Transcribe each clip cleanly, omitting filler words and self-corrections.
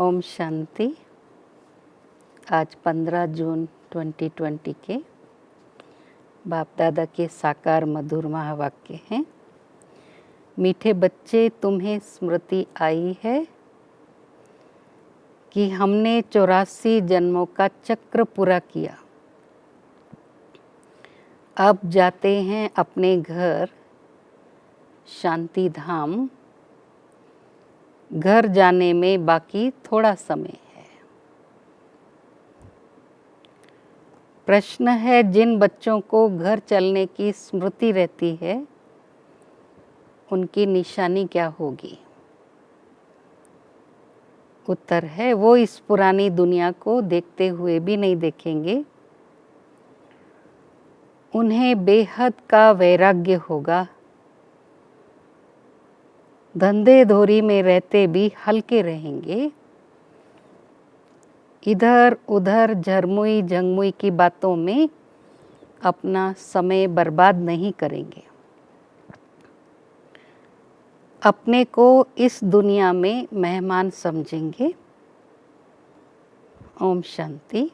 ओम शांति। आज 15 जून 2020 के बाप दादा के साकार मधुर महावाक्य हैं। मीठे बच्चे, तुम्हें स्मृति आई है कि हमने 84 जन्मों का चक्र पूरा किया। अब जाते हैं अपने घर शांति धाम। घर जाने में बाकी थोड़ा समय है। प्रश्न है, जिन बच्चों को घर चलने की स्मृति रहती है उनकी निशानी क्या होगी? उत्तर है, वो इस पुरानी दुनिया को देखते हुए भी नहीं देखेंगे। उन्हें बेहद का वैराग्य होगा। धंधे धोरी में रहते भी हल्के रहेंगे। इधर उधर झरमुई झंगमुई की बातों में अपना समय बर्बाद नहीं करेंगे। अपने को इस दुनिया में मेहमान समझेंगे। ओम शांति।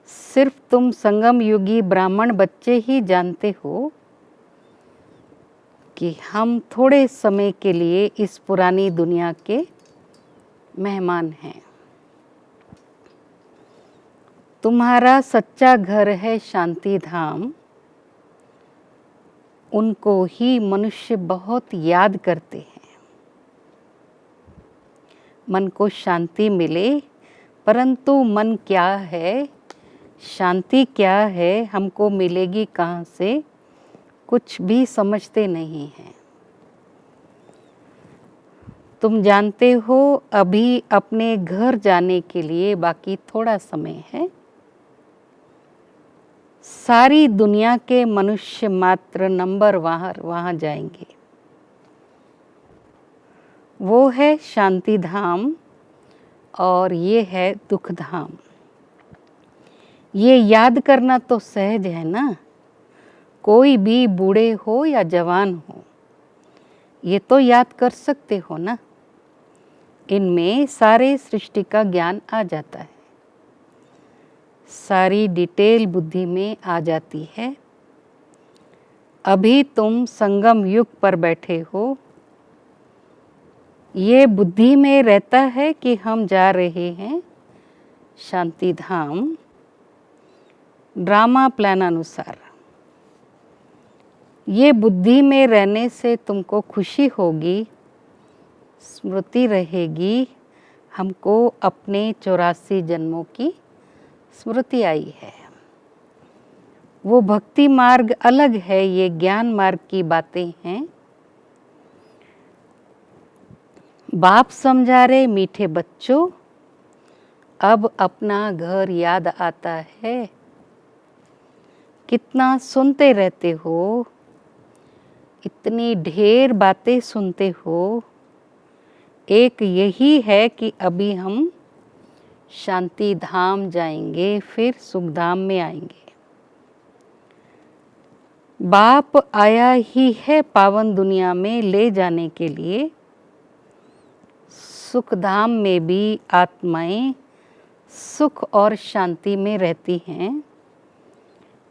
सिर्फ तुम संगम युगी ब्राह्मण बच्चे ही जानते हो कि हम थोड़े समय के लिए इस पुरानी दुनिया के मेहमान हैं। तुम्हारा सच्चा घर है शांति धाम। उनको ही मनुष्य बहुत याद करते हैं। मन को शांति मिले, परंतु मन क्या है, शांति क्या है, हमको मिलेगी कहाँ से, कुछ भी समझते नहीं हैं। तुम जानते हो अभी अपने घर जाने के लिए बाकी थोड़ा समय है। सारी दुनिया के मनुष्य मात्र नंबर वहाँ जाएंगे। वो है शांति धाम और ये है दुख धाम। ये याद करना तो सहज है ना। कोई भी बूढ़े हो या जवान हो, ये तो याद कर सकते हो ना। इनमें सारे सृष्टि का ज्ञान आ जाता है। सारी डिटेल बुद्धि में आ जाती है। अभी तुम संगम युग पर बैठे हो। ये बुद्धि में रहता है कि हम जा रहे हैं शांति धाम। ड्रामा प्लान अनुसार ये बुद्धि में रहने से तुमको खुशी होगी, स्मृति रहेगी। हमको अपने 84 जन्मों की स्मृति आई है। वो भक्ति मार्ग अलग है, ये ज्ञान मार्ग की बातें हैं। बाप समझा रहे, मीठे बच्चों, अब अपना घर याद आता है। कितना सुनते रहते हो, इतनी ढेर बातें सुनते हो। एक यही है कि अभी हम शांति धाम जाएंगे, फिर सुख धाम में आएंगे। बाप आया ही है पावन दुनिया में ले जाने के लिए। सुख धाम में भी आत्माएं सुख और शांति में रहती हैं।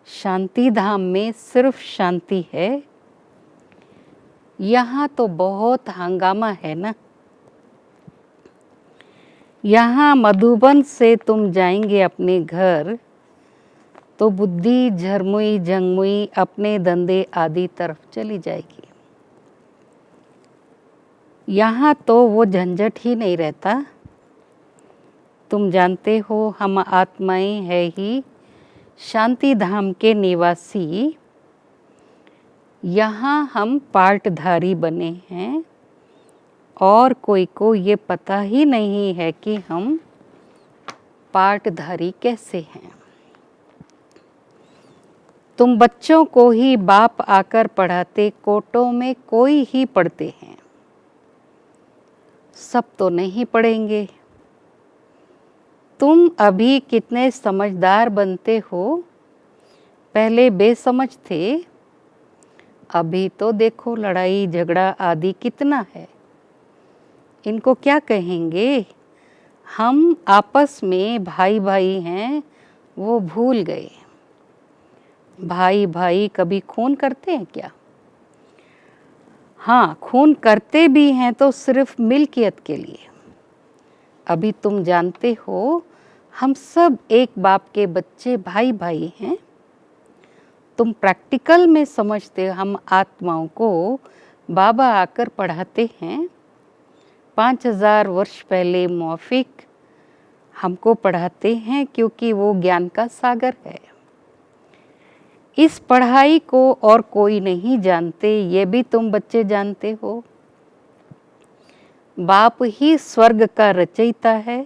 शांति धाम में सिर्फ शांति है। यहाँ तो बहुत हंगामा है ना। यहाँ मधुबन से तुम जाएंगे अपने घर तो बुद्धि झरमुई झंगमुई अपने धंधे आदि तरफ चली जाएगी। यहाँ तो वो झंझट ही नहीं रहता। तुम जानते हो हम आत्माएं है ही शांति धाम के निवासी। यहाँ हम पार्टधारी बने हैं और कोई को ये पता ही नहीं है कि हम पार्टधारी कैसे हैं। तुम बच्चों को ही बाप आकर पढ़ाते, कोटों में कोई ही पढ़ते हैं। सब तो नहीं पढ़ेंगे। तुम अभी कितने समझदार बनते हो। पहले बेसमझ थे, अभी तो देखो लड़ाई झगड़ा आदि कितना है। इनको क्या कहेंगे? हम आपस में भाई भाई हैं वो भूल गए। भाई भाई कभी खून करते हैं क्या? हाँ, खून करते भी हैं तो सिर्फ मिल्कियत के लिए। अभी तुम जानते हो हम सब एक बाप के बच्चे भाई भाई हैं। तुम प्रैक्टिकल में समझते हो हम आत्माओं को बाबा आकर पढ़ाते हैं। 5000 वर्ष पहले मौफिक हमको पढ़ाते हैं क्योंकि वो ज्ञान का सागर है। इस पढ़ाई को और कोई नहीं जानते, ये भी तुम बच्चे जानते हो। बाप ही स्वर्ग का रचयिता है।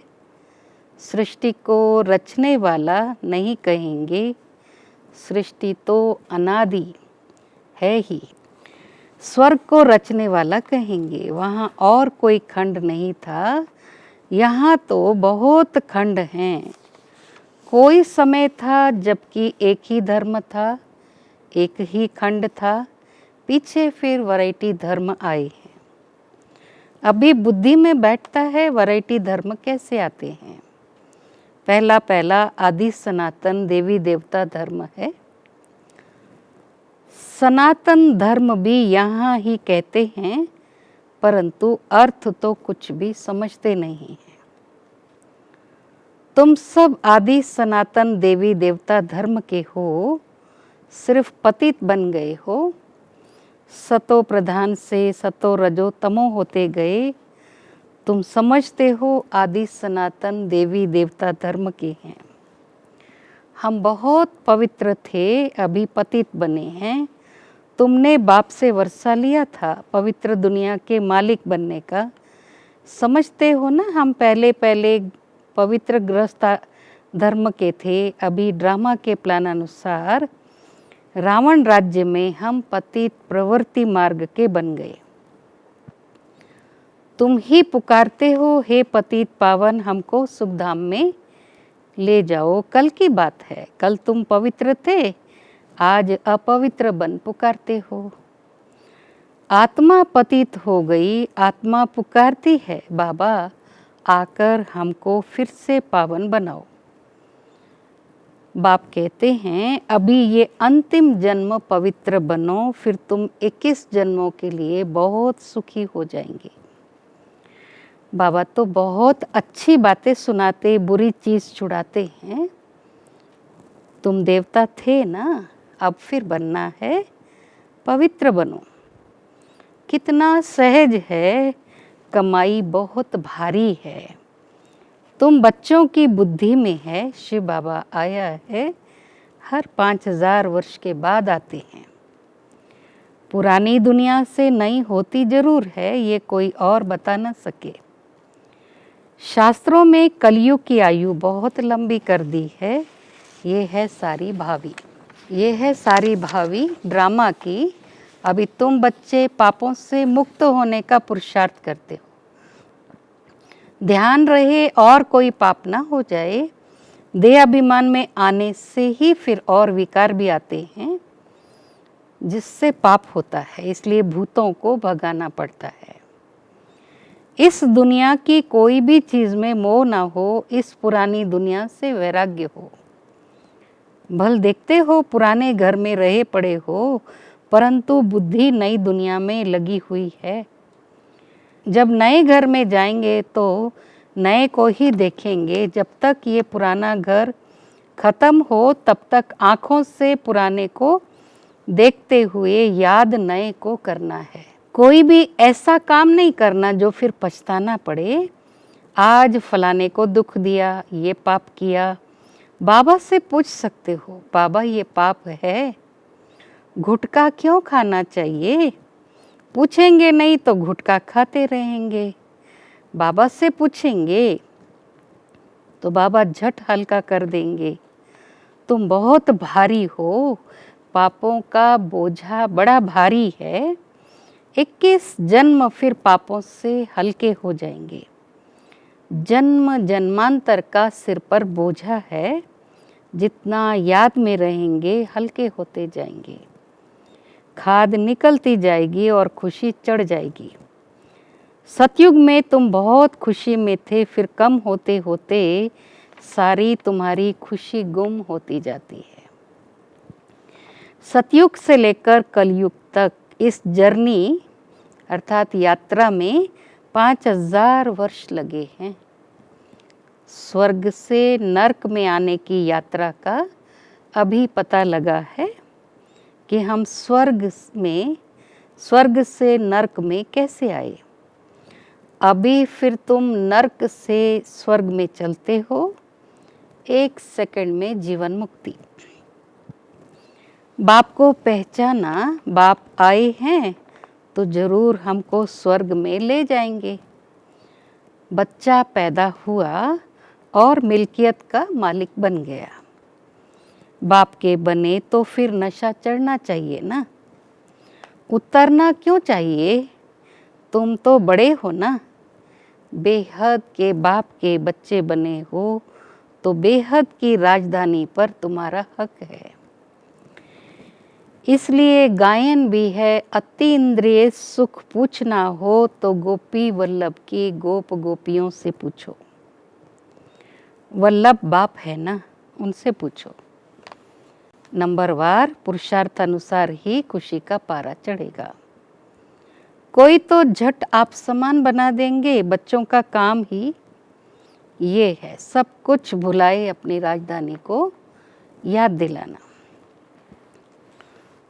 सृष्टि को रचने वाला नहीं कहेंगे, सृष्टि तो अनादि है ही। स्वर्ग को रचने वाला कहेंगे। वहाँ और कोई खंड नहीं था, यहाँ तो बहुत खंड हैं। कोई समय था जबकि एक ही धर्म था, एक ही खंड था, पीछे फिर वैरायटी धर्म आए हैं। अभी बुद्धि में बैठता है वैरायटी धर्म कैसे आते हैं। पहला आदि सनातन देवी देवता धर्म है। सनातन धर्म भी यहाँ ही कहते हैं, परंतु अर्थ तो कुछ भी समझते नहीं हैं। तुम सब आदि सनातन देवी देवता धर्म के हो, सिर्फ पतित बन गए हो। सतो प्रधान से सतो रजो तमो होते गए। तुम समझते हो आदि सनातन देवी देवता धर्म के हैं। हम बहुत पवित्र थे, अभी पतित बने हैं। तुमने बाप से वर्षा लिया था पवित्र दुनिया के मालिक बनने का। समझते हो ना, हम पहले पवित्र गृहस्थ धर्म के थे। अभी ड्रामा के प्लान अनुसार रावण राज्य में हम पतित प्रवृत्ति मार्ग के बन गए। तुम ही पुकारते हो, हे पतित पावन हमको सुखधाम में ले जाओ। कल की बात है, कल तुम पवित्र थे, आज अपवित्र बन पुकारते हो। आत्मा पतित हो गई, आत्मा पुकारती है, बाबा आकर हमको फिर से पावन बनाओ। बाप कहते हैं अभी ये अंतिम जन्म पवित्र बनो, फिर तुम 21 जन्मों के लिए बहुत सुखी हो जाएंगे। बाबा तो बहुत अच्छी बातें सुनाते, बुरी चीज़ छुड़ाते हैं। तुम देवता थे ना, अब फिर बनना है, पवित्र बनो। कितना सहज है, कमाई बहुत भारी है। तुम बच्चों की बुद्धि में है, शिव बाबा आया है, हर 5000 वर्ष के बाद आते हैं। पुरानी दुनिया से नई होती जरूर है, ये कोई और बता न सके। शास्त्रों में कलयुग की आयु बहुत लंबी कर दी है। ये है सारी भावी, ये है सारी भावी ड्रामा की। अभी तुम बच्चे पापों से मुक्त होने का पुरुषार्थ करते हो। ध्यान रहे और कोई पाप ना हो जाए। देह अभिमान में आने से ही फिर और विकार भी आते हैं, जिससे पाप होता है। इसलिए भूतों को भगाना पड़ता है। इस दुनिया की कोई भी चीज़ में मोह ना हो, इस पुरानी दुनिया से वैराग्य हो। भल देखते हो पुराने घर में रहे पड़े हो, परंतु बुद्धि नई दुनिया में लगी हुई है। जब नए घर में जाएंगे तो नए को ही देखेंगे। जब तक ये पुराना घर खत्म हो, तब तक आँखों से पुराने को देखते हुए याद नए को करना है। कोई भी ऐसा काम नहीं करना जो फिर पछताना पड़े। आज फलाने को दुख दिया, ये पाप किया। बाबा से पूछ सकते हो, बाबा ये पाप है, गुटखा क्यों खाना चाहिए? पूछेंगे नहीं तो गुटखा खाते रहेंगे। बाबा से पूछेंगे तो बाबा झट हल्का कर देंगे। तुम बहुत भारी हो, पापों का बोझा बड़ा भारी है। 21 जन्म फिर पापों से हल्के हो जाएंगे। जन्म जन्मांतर का सिर पर बोझा है, जितना याद में रहेंगे हल्के होते जाएंगे। खाद निकलती जाएगी और खुशी चढ़ जाएगी। सतयुग में तुम बहुत खुशी में थे, फिर कम होते होते सारी तुम्हारी खुशी गुम होती जाती है। सतयुग से लेकर कलयुग तक इस जर्नी अर्थात यात्रा में 5000 वर्ष लगे हैं। स्वर्ग से नर्क में आने की यात्रा का अभी पता लगा है कि हम स्वर्ग से नर्क में कैसे आए। अभी फिर तुम नर्क से स्वर्ग में चलते हो, 1 सेकंड में जीवन मुक्ति। बाप को पहचाना, बाप आए हैं तो जरूर हमको स्वर्ग में ले जाएंगे। बच्चा पैदा हुआ और मिल्कियत का मालिक बन गया। बाप के बने तो फिर नशा चढ़ना चाहिए ना, उतरना क्यों चाहिए? तुम तो बड़े हो ना, बेहद के बाप के बच्चे बने हो तो बेहद की राजधानी पर तुम्हारा हक है। इसलिए गायन भी है, अति इंद्रिय सुख पूछना हो तो गोपी वल्लभ की गोप गोपियों से पूछो। वल्लभ बाप है ना, उनसे पूछो। नंबरवार पुरुषार्थ अनुसार ही खुशी का पारा चढ़ेगा। कोई तो झट आप समान बना देंगे, बच्चों का काम ही ये है, सब कुछ भुलाए अपनी राजधानी को याद दिलाना।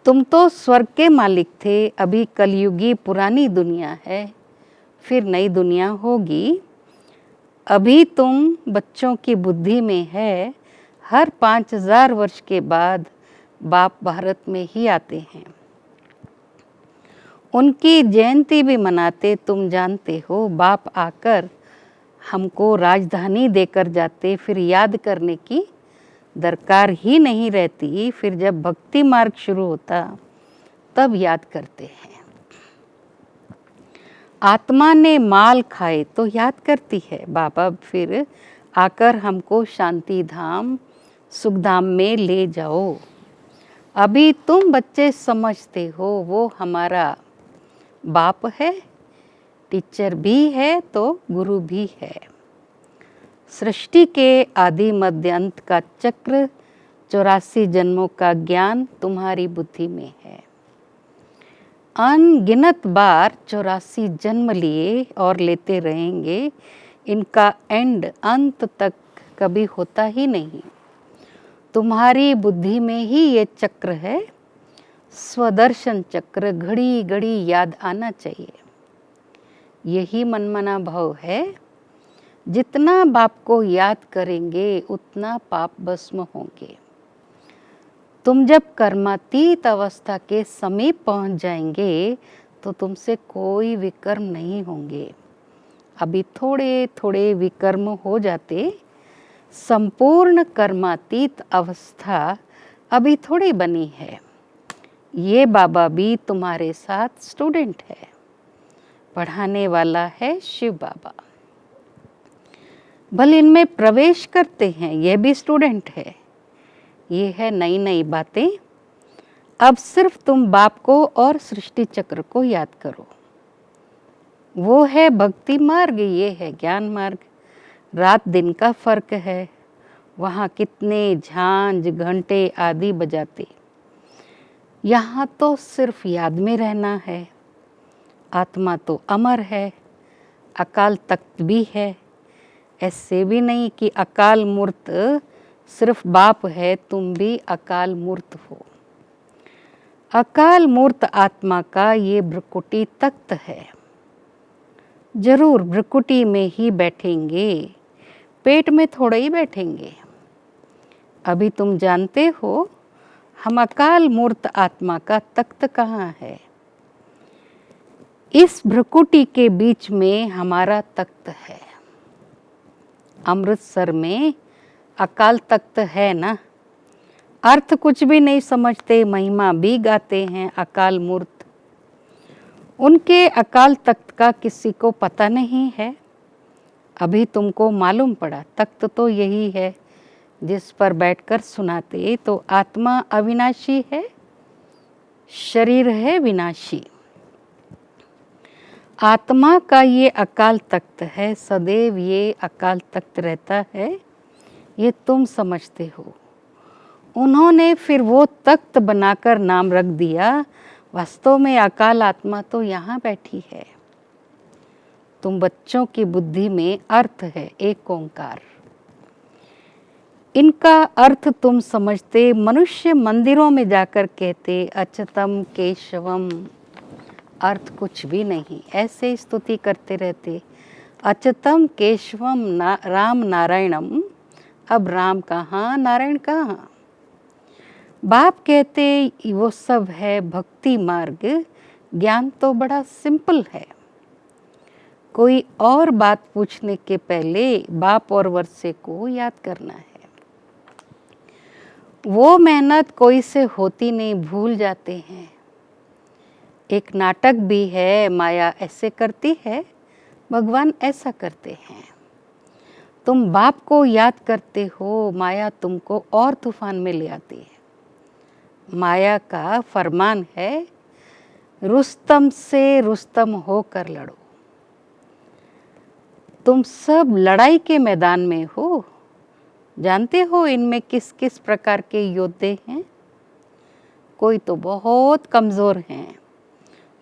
तुम तो स्वर्ग के मालिक थे, अभी कलयुगी पुरानी दुनिया है, फिर नई दुनिया होगी। अभी तुम बच्चों की बुद्धि में है, हर 5000 वर्ष के बाद बाप भारत में ही आते हैं। उनकी जयंती भी मनाते, तुम जानते हो। बाप आकर हमको राजधानी देकर जाते, फिर याद करने की दरकार ही नहीं रहती। फिर जब भक्ति मार्ग शुरू होता तब याद करते हैं। आत्मा ने माल खाए तो याद करती है, बाबा फिर आकर हमको शांति धाम सुख धाम में ले जाओ। अभी तुम बच्चे समझते हो वो हमारा बाप है, टीचर भी है तो गुरु भी है। सृष्टि के आदि मध्य अंत का चक्र, 84 जन्मों का ज्ञान तुम्हारी बुद्धि में है। अनगिनत बार 84 जन्म लिए और लेते रहेंगे, इनका एंड अंत तक कभी होता ही नहीं। तुम्हारी बुद्धि में ही ये चक्र है, स्वदर्शन चक्र, घड़ी घड़ी याद आना चाहिए। यही मनमना भाव है, जितना बाप को याद करेंगे उतना पाप भस्म होंगे। तुम जब कर्मातीत अवस्था के समीप पहुंच जाएंगे तो तुमसे कोई विकर्म नहीं होंगे। अभी थोड़े थोड़े विकर्म हो जाते, संपूर्ण कर्मातीत अवस्था अभी थोड़ी बनी है। ये बाबा भी तुम्हारे साथ स्टूडेंट है, पढ़ाने वाला है शिव बाबा। भले इनमें प्रवेश करते हैं, ये भी स्टूडेंट है। ये है नई नई बातें। अब सिर्फ तुम बाप को और सृष्टि चक्र को याद करो। वो है भक्ति मार्ग, ये है ज्ञान मार्ग। रात दिन का फर्क है। वहाँ कितने झांझ घंटे आदि बजाते, यहाँ तो सिर्फ याद में रहना है। आत्मा तो अमर है, अकाल तख्त भी है। ऐसे भी नहीं कि अकाल मूर्त सिर्फ बाप है, तुम भी अकाल मूर्त हो। अकाल मूर्त आत्मा का ये भ्रकुटी तख्त है। जरूर भ्रकुटी में ही बैठेंगे, पेट में थोड़ा ही बैठेंगे। अभी तुम जानते हो हम अकाल मूर्त आत्मा का तख्त कहाँ है। इस भ्रकुटी के बीच में हमारा तख्त है। अमृतसर में अकाल तख्त है ना। अर्थ कुछ भी नहीं समझते, महिमा भी गाते हैं अकाल मूर्त। उनके अकाल तख्त का किसी को पता नहीं है। अभी तुमको मालूम पड़ा, तख्त तो यही है जिस पर बैठकर सुनाते। तो आत्मा अविनाशी है, शरीर है विनाशी। आत्मा का ये अकाल तख्त है, सदैव ये अकाल तख्त रहता है, ये तुम समझते हो। उन्होंने फिर वो तख्त बनाकर नाम रख दिया, वास्तव में अकाल आत्मा तो यहाँ बैठी है। तुम बच्चों की बुद्धि में अर्थ है एक ओंकार, इनका अर्थ तुम समझते। मनुष्य मंदिरों में जाकर कहते अच्युतम केशवम, अर्थ कुछ भी नहीं, ऐसे स्तुति करते रहते। अच्युतम केशवम राम नारायणम, अब राम कहाँ नारायण कहाँ। बाप कहते वो सब है भक्ति मार्ग, ज्ञान तो बड़ा सिंपल है। कोई और बात पूछने के पहले बाप और वर्षे को याद करना है। वो मेहनत कोई से होती नहीं, भूल जाते हैं। एक नाटक भी है, माया ऐसे करती है, भगवान ऐसा करते हैं। तुम बाप को याद करते हो, माया तुमको और तूफान में ले आती है। माया का फरमान है, रुस्तम से रुस्तम होकर लड़ो। तुम सब लड़ाई के मैदान में हो, जानते हो इनमें किस किस प्रकार के योद्धे हैं। कोई तो बहुत कमज़ोर हैं,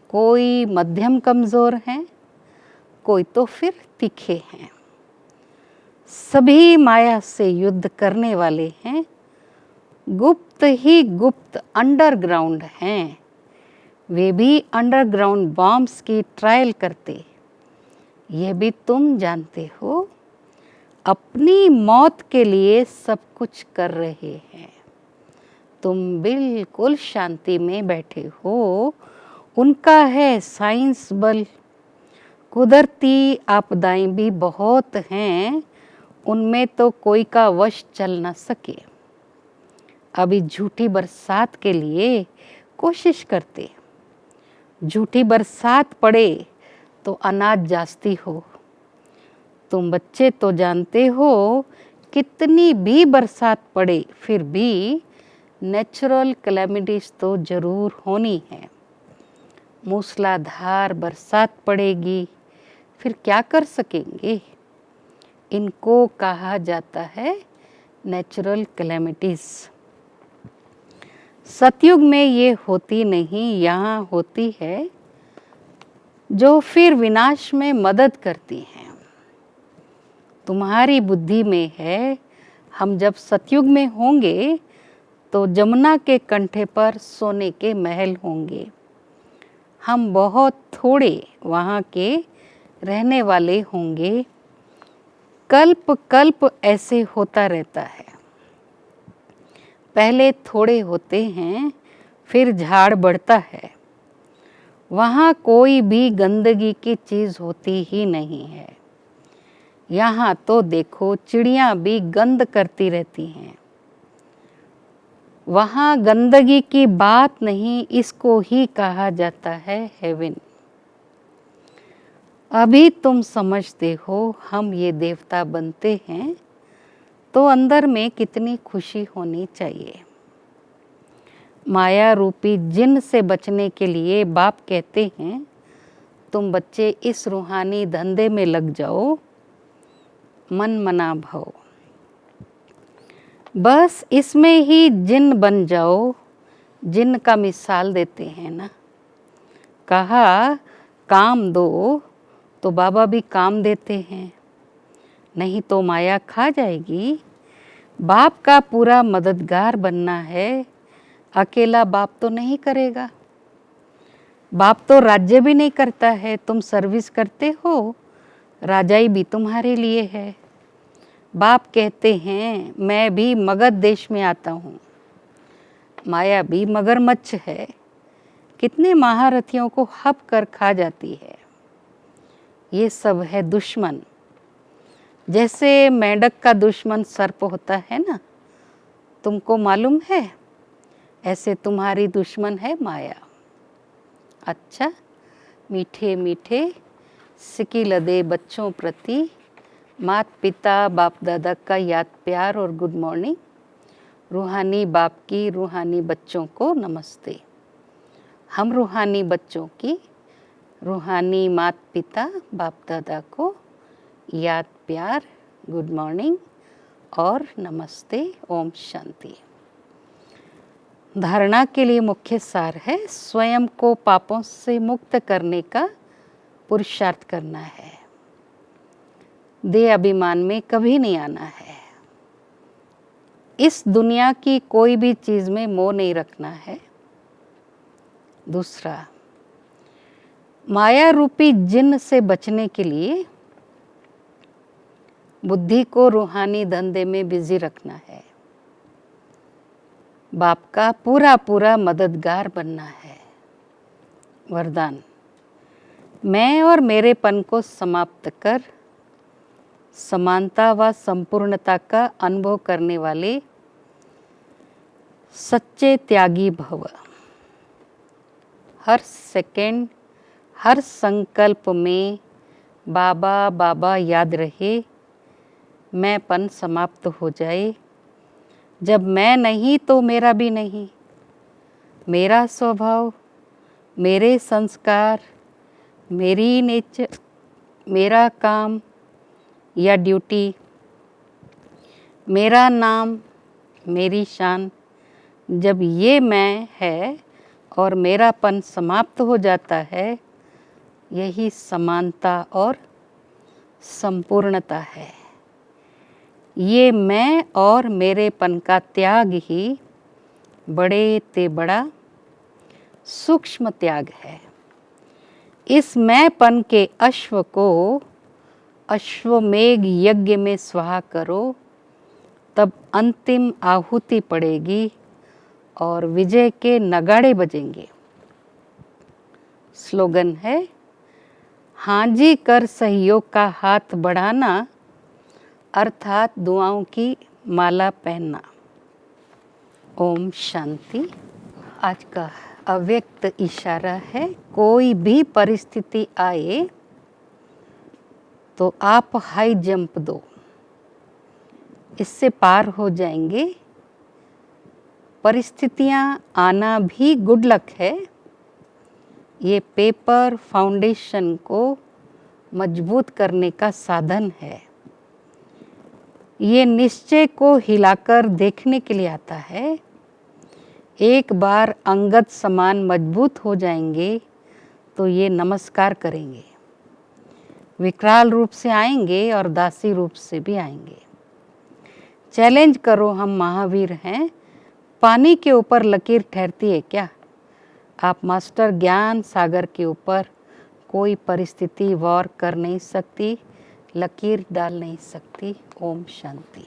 कोई मध्यम कमज़ोर हैं, कोई तो फिर तीखे हैं। सभी माया से युद्ध करने वाले हैं, गुप्त ही गुप्त अंडरग्राउंड हैं। वे भी अंडरग्राउंड बॉम्ब्स की ट्रायल करते, ये भी तुम जानते हो। अपनी मौत के लिए सब कुछ कर रहे हैं। तुम बिल्कुल शांति में बैठे हो, उनका है साइंस बल। कुदरती आपदाएं भी बहुत हैं, उनमें तो कोई का वश चल न सके। अभी झूठी बरसात के लिए कोशिश करते, झूठी बरसात पड़े तो अनाज जास्ती हो। तुम बच्चे तो जानते हो, कितनी भी बरसात पड़े फिर भी नेचुरल कैलेमिटीज तो ज़रूर होनी है। मूसलाधार बरसात पड़ेगी, फिर क्या कर सकेंगे। इनको कहा जाता है नेचुरल कैलेमिटीज। सतयुग में ये होती नहीं, यहाँ होती है, जो फिर विनाश में मदद करती हैं। तुम्हारी बुद्धि में है, हम जब सतयुग में होंगे तो जमुना के कंठे पर सोने के महल होंगे। हम बहुत थोड़े वहाँ के रहने वाले होंगे। कल्प कल्प ऐसे होता रहता है। पहले थोड़े होते हैं, फिर झाड़ बढ़ता है। वहाँ कोई भी गंदगी की चीज़ होती ही नहीं है। यहाँ तो देखो चिड़ियाँ भी गंद करती रहती हैं। वहाँ गंदगी की बात नहीं, इसको ही कहा जाता है हेवन। अभी तुम समझते हो हम ये देवता बनते हैं तो अंदर में कितनी खुशी होनी चाहिए। माया रूपी जिन से बचने के लिए बाप कहते हैं, तुम बच्चे इस रूहानी धंधे में लग जाओ, मन मना भव। बस इसमें ही जिन बन जाओ। जिन का मिसाल देते हैं ना, कहा काम दो तो बाबा भी काम देते हैं, नहीं तो माया खा जाएगी। बाप का पूरा मददगार बनना है, अकेला बाप तो नहीं करेगा। बाप तो राज्य भी नहीं करता है, तुम सर्विस करते हो, राजाई भी तुम्हारे लिए है। बाप कहते हैं मैं भी मगध देश में आता हूँ, माया भी मगरमच्छ है, कितने महारथियों को हप कर खा जाती है। ये सब है दुश्मन। जैसे मेंढक का दुश्मन सर्प होता है ना, तुमको मालूम है, ऐसे तुम्हारी दुश्मन है माया। अच्छा, मीठे मीठे सिकी लदे बच्चों प्रति मात पिता बाप दादा का याद प्यार और गुड मॉर्निंग। रूहानी बाप की रूहानी बच्चों को नमस्ते। हम रूहानी बच्चों की रूहानी माता पिता बाप दादा को याद प्यार, गुड मॉर्निंग और नमस्ते, ओम शांति। धारणा के लिए मुख्य सार है स्वयं को पापों से मुक्त करने का पुरुषार्थ करना है। देह अभिमान में कभी नहीं आना है। इस दुनिया की कोई भी चीज में मोह नहीं रखना है। दूसरा, माया रूपी जिन्न से बचने के लिए बुद्धि को रूहानी धंधे में बिजी रखना है। बाप का पूरा पूरा मददगार बनना है। वरदान, मैं और मेरेपन को समाप्त कर समानता व संपूर्णता का अनुभव करने वाले सच्चे त्यागी भव। हर सेकंड, हर संकल्प में बाबा बाबा याद रहे, मैंपन समाप्त हो जाए। जब मैं नहीं तो मेरा भी नहीं। मेरा स्वभाव, मेरे संस्कार, मेरी नेचर, मेरा काम या ड्यूटी, मेरा नाम, मेरी शान, जब ये मैं है और मेरापन समाप्त हो जाता है, यही समानता और संपूर्णता है। ये मैं और मेरेपन का त्याग ही बड़े ते बड़ा सूक्ष्म त्याग है। इस मैंपन के अश्व को अश्वमेघ यज्ञ में स्वाहा करो, तब अंतिम आहुति पड़ेगी और विजय के नगाड़े बजेंगे। स्लोगन है, हाँ जी कर सहयोग का हाथ बढ़ाना, अर्थात दुआओं की माला पहनना। ओम शांति। आज का अव्यक्त इशारा है, कोई भी परिस्थिति आए तो आप हाई जंप दो, इससे पार हो जाएंगे। परिस्थितियां आना भी गुड लक है। ये पेपर फाउंडेशन को मजबूत करने का साधन है। ये निश्चय को हिलाकर देखने के लिए आता है। एक बार अंगद समान मजबूत हो जाएंगे तो ये नमस्कार करेंगे। विकराल रूप से आएंगे और दासी रूप से भी आएंगे। चैलेंज करो, हम महावीर हैं। पानी के ऊपर लकीर ठहरती है क्या? आप मास्टर ज्ञान सागर के ऊपर कोई परिस्थिति वार कर नहीं सकती, लकीर डाल नहीं सकती। ओम शांति।